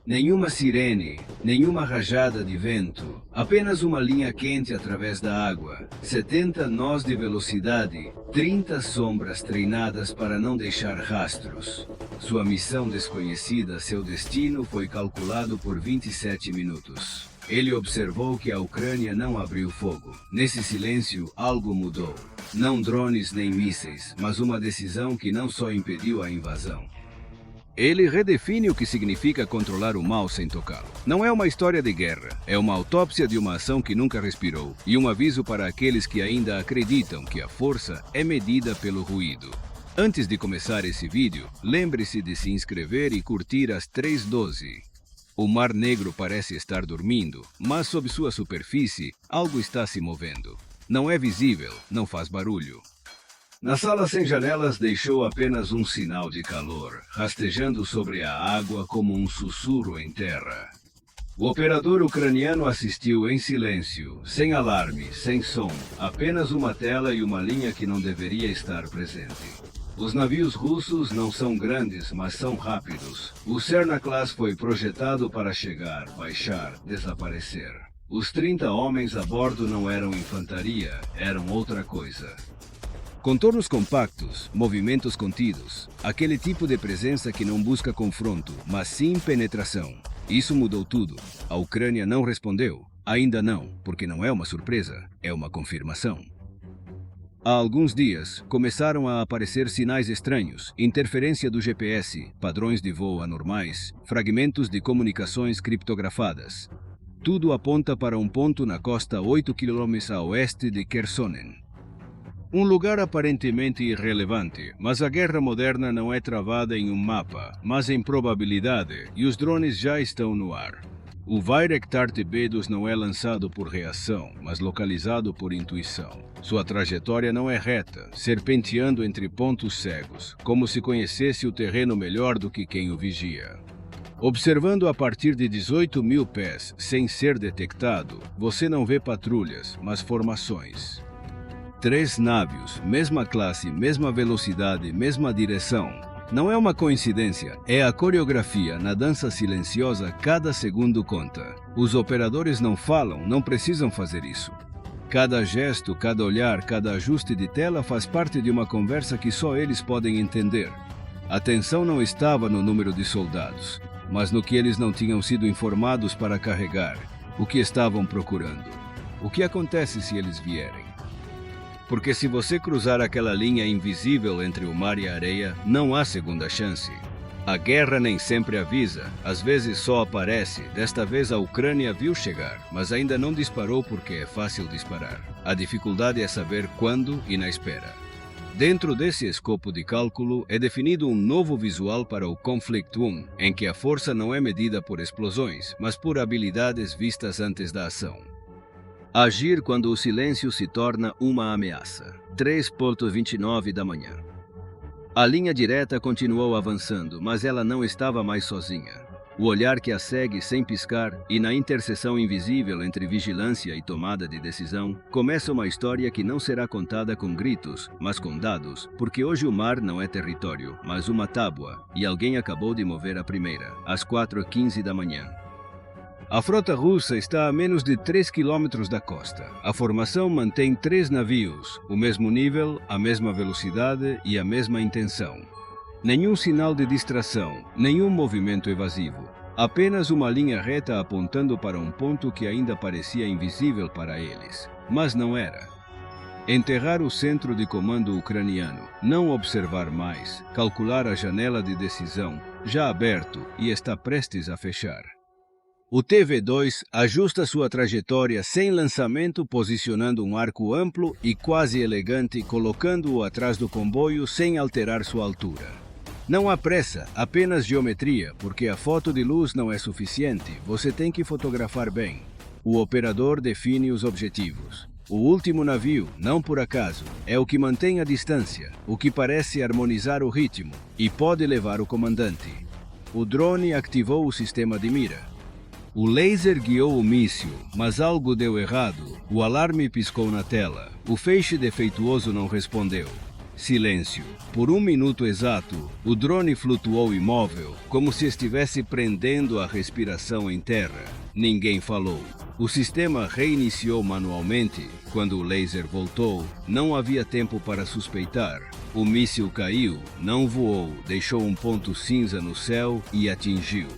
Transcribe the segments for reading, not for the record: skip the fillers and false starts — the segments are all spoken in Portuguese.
Nenhuma sirene, nenhuma rajada de vento, apenas uma linha quente através da água, 70 nós de velocidade, 30 sombras treinadas para não deixar rastros. Sua missão desconhecida, seu destino foi calculado por 27 minutos. Ele observou que a Ucrânia não abriu fogo. Nesse silêncio, algo mudou. Não drones nem mísseis, mas uma decisão que não só impediu a invasão. Ele redefine o que significa controlar o mal sem tocá-lo. Não é uma história de guerra, é uma autópsia de uma ação que nunca respirou e um aviso para aqueles que ainda acreditam que a força é medida pelo ruído. Antes de começar esse vídeo, lembre-se de se inscrever e curtir às 3h12. O Mar Negro parece estar dormindo, mas sob sua superfície, algo está se movendo. Não é visível, não faz barulho. Na sala sem janelas deixou apenas um sinal de calor, rastejando sobre a água como um sussurro em terra. O operador ucraniano assistiu em silêncio, sem alarme, sem som, apenas uma tela e uma linha que não deveria estar presente. Os navios russos não são grandes, mas são rápidos. O Serna-class foi projetado para chegar, baixar, desaparecer. Os 30 homens a bordo não eram infantaria, eram outra coisa. Contornos compactos, movimentos contidos, aquele tipo de presença que não busca confronto, mas sim penetração. Isso mudou tudo. A Ucrânia não respondeu. Ainda não, porque não é uma surpresa, é uma confirmação. Há alguns dias, começaram a aparecer sinais estranhos, interferência do GPS, padrões de voo anormais, fragmentos de comunicações criptografadas. Tudo aponta para um ponto na costa 8 km a oeste de Kherson. Um lugar aparentemente irrelevante, mas a guerra moderna não é travada em um mapa, mas em probabilidade, e os drones já estão no ar. O Bayraktar TB2 não é lançado por reação, mas localizado por intuição. Sua trajetória não é reta, serpenteando entre pontos cegos, como se conhecesse o terreno melhor do que quem o vigia. Observando a partir de 18 mil pés, sem ser detectado, você não vê patrulhas, mas formações. 3 navios, mesma classe, mesma velocidade, mesma direção. Não é uma coincidência, é a coreografia na dança silenciosa, cada segundo conta. Os operadores não falam, não precisam fazer isso. Cada gesto, cada olhar, cada ajuste de tela faz parte de uma conversa que só eles podem entender. A tensão não estava no número de soldados, mas no que eles não tinham sido informados para carregar, o que estavam procurando. O que acontece se eles vierem? Porque se você cruzar aquela linha invisível entre o mar e a areia, não há segunda chance. A guerra nem sempre avisa, às vezes só aparece. Desta vez a Ucrânia viu chegar, mas ainda não disparou porque é fácil disparar. A dificuldade é saber quando e na espera. Dentro desse escopo de cálculo, é definido um novo visual para o Conflict 1, em que a força não é medida por explosões, mas por habilidades vistas antes da ação. Agir quando o silêncio se torna uma ameaça. 3h29 da manhã. A linha direta continuou avançando, mas ela não estava mais sozinha. O olhar que a segue sem piscar e na interseção invisível entre vigilância e tomada de decisão, começa uma história que não será contada com gritos, mas com dados, porque hoje o mar não é território, mas uma tábua, e alguém acabou de mover a primeira, às 4h15 da manhã. A frota russa está a menos de 3 quilômetros da costa. A formação mantém 3 navios, o mesmo nível, a mesma velocidade e a mesma intenção. Nenhum sinal de distração, nenhum movimento evasivo. Apenas uma linha reta apontando para um ponto que ainda parecia invisível para eles. Mas não era. Enterrar o centro de comando ucraniano, não observar mais, calcular a janela de decisão, já aberto e está prestes a fechar. O TV2 ajusta sua trajetória sem lançamento, posicionando um arco amplo e quase elegante, colocando-o atrás do comboio sem alterar sua altura. Não há pressa, apenas geometria, porque a foto de luz não é suficiente, você tem que fotografar bem. O operador define os objetivos. O último navio, não por acaso, é o que mantém a distância, o que parece harmonizar o ritmo, e pode levar o comandante. O drone ativou o sistema de mira. O laser guiou o míssil, mas algo deu errado. O alarme piscou na tela. O feixe defeituoso não respondeu. Silêncio. Por um minuto exato, o drone flutuou imóvel, como se estivesse prendendo a respiração em terra. Ninguém falou. O sistema reiniciou manualmente. Quando o laser voltou, não havia tempo para suspeitar. O míssil caiu, não voou, deixou um ponto cinza no céu e atingiu.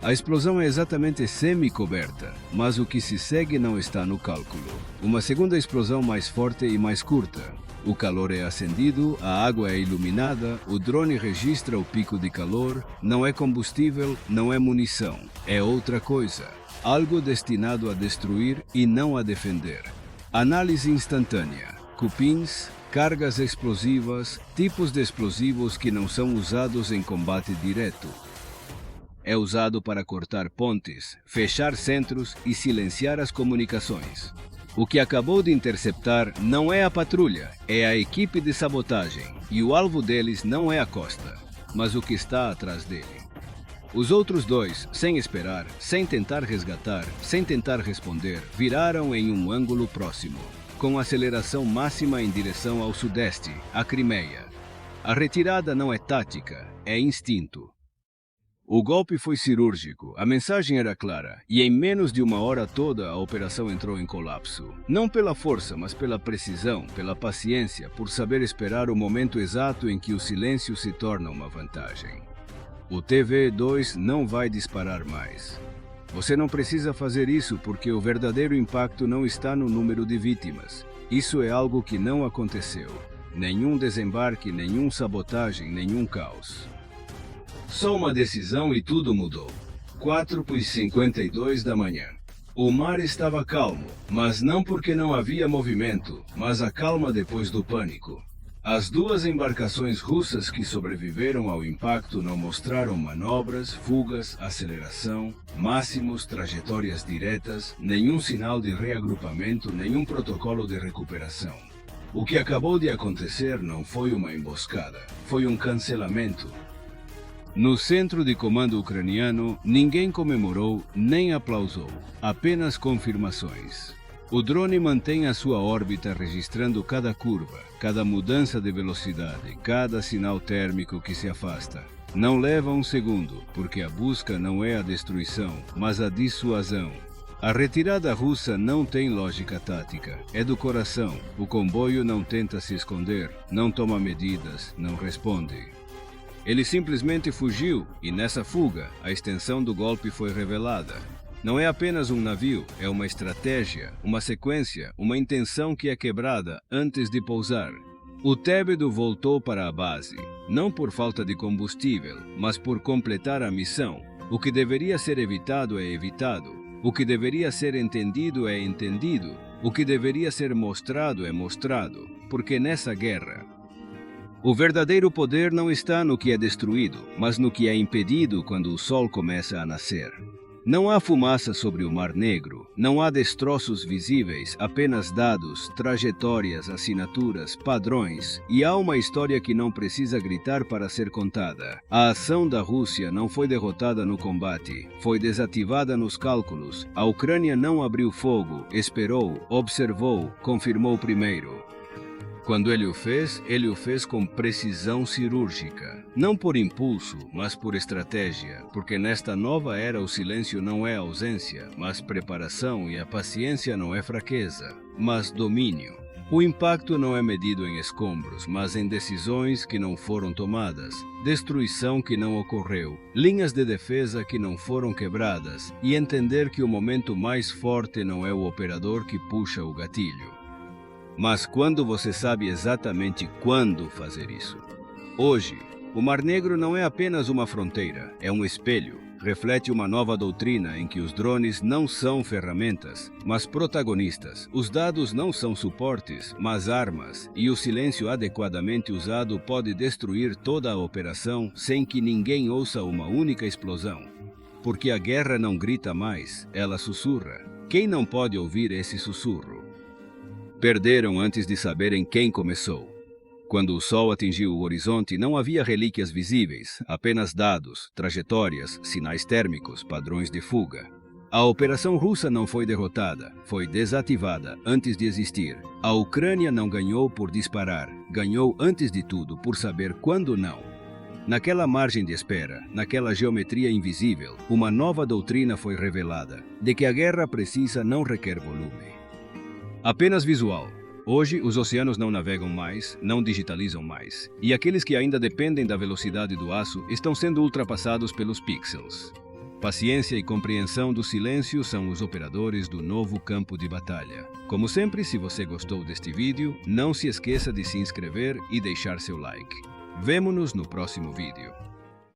A explosão é exatamente semi-coberta, mas o que se segue não está no cálculo. Uma segunda explosão mais forte e mais curta. O calor é acendido, a água é iluminada, o drone registra o pico de calor, não é combustível, não é munição, é outra coisa. Algo destinado a destruir e não a defender. Análise instantânea. Cupins, cargas explosivas, tipos de explosivos que não são usados em combate direto. É usado para cortar pontes, fechar centros e silenciar as comunicações. O que acabou de interceptar não é a patrulha, é a equipe de sabotagem, e o alvo deles não é a costa, mas o que está atrás dele. Os outros dois, sem esperar, sem tentar resgatar, sem tentar responder, viraram em um ângulo próximo, com aceleração máxima em direção ao sudeste, a Crimeia. A retirada não é tática, é instinto. O golpe foi cirúrgico, a mensagem era clara, e em menos de uma hora toda a operação entrou em colapso. Não pela força, mas pela precisão, pela paciência, por saber esperar o momento exato em que o silêncio se torna uma vantagem. O TV-2 não vai disparar mais. Você não precisa fazer isso porque o verdadeiro impacto não está no número de vítimas. Isso é algo que não aconteceu. Nenhum desembarque, nenhum sabotagem, nenhum caos. Só uma decisão e tudo mudou. 4h52 da manhã. O mar estava calmo, mas não porque não havia movimento, mas a calma depois do pânico. As duas embarcações russas que sobreviveram ao impacto não mostraram manobras, fugas, aceleração, máximos, trajetórias diretas, nenhum sinal de reagrupamento, nenhum protocolo de recuperação. O que acabou de acontecer não foi uma emboscada, foi um cancelamento. No centro de comando ucraniano, ninguém comemorou nem aplausou, apenas confirmações. O drone mantém a sua órbita registrando cada curva, cada mudança de velocidade, cada sinal térmico que se afasta. Não leva um segundo, porque a busca não é a destruição, mas a dissuasão. A retirada russa não tem lógica tática, é do coração. O comboio não tenta se esconder, não toma medidas, não responde. Ele simplesmente fugiu, e nessa fuga, a extensão do golpe foi revelada. Não é apenas um navio, é uma estratégia, uma sequência, uma intenção que é quebrada antes de pousar. O Tébedo voltou para a base, não por falta de combustível, mas por completar a missão. O que deveria ser evitado é evitado. O que deveria ser entendido é entendido. O que deveria ser mostrado é mostrado. Porque nessa guerra, o verdadeiro poder não está no que é destruído, mas no que é impedido quando o sol começa a nascer. Não há fumaça sobre o Mar Negro, não há destroços visíveis, apenas dados, trajetórias, assinaturas, padrões, e há uma história que não precisa gritar para ser contada. A ação da Rússia não foi derrotada no combate, foi desativada nos cálculos. A Ucrânia não abriu fogo, esperou, observou, confirmou primeiro. Quando ele o fez com precisão cirúrgica. Não por impulso, mas por estratégia, porque nesta nova era o silêncio não é ausência, mas preparação, e a paciência não é fraqueza, mas domínio. O impacto não é medido em escombros, mas em decisões que não foram tomadas, destruição que não ocorreu, linhas de defesa que não foram quebradas, e entender que o momento mais forte não é o operador que puxa o gatilho. Mas quando você sabe exatamente quando fazer isso? Hoje, o Mar Negro não é apenas uma fronteira, é um espelho. Reflete uma nova doutrina em que os drones não são ferramentas, mas protagonistas. Os dados não são suportes, mas armas, e o silêncio adequadamente usado pode destruir toda a operação sem que ninguém ouça uma única explosão. Porque a guerra não grita mais, ela sussurra. Quem não pode ouvir esse sussurro? Perderam antes de saberem quem começou. Quando o sol atingiu o horizonte, não havia relíquias visíveis, apenas dados, trajetórias, sinais térmicos, padrões de fuga. A operação russa não foi derrotada, foi desativada antes de existir. A Ucrânia não ganhou por disparar, ganhou antes de tudo por saber quando não. Naquela margem de espera, naquela geometria invisível, uma nova doutrina foi revelada, de que a guerra precisa não requer volume. Apenas visual. Hoje, os oceanos não navegam mais, não digitalizam mais, e aqueles que ainda dependem da velocidade do aço estão sendo ultrapassados pelos pixels. Paciência e compreensão do silêncio são os operadores do novo campo de batalha. Como sempre, se você gostou deste vídeo, não se esqueça de se inscrever e deixar seu like. Vemo-nos no próximo vídeo.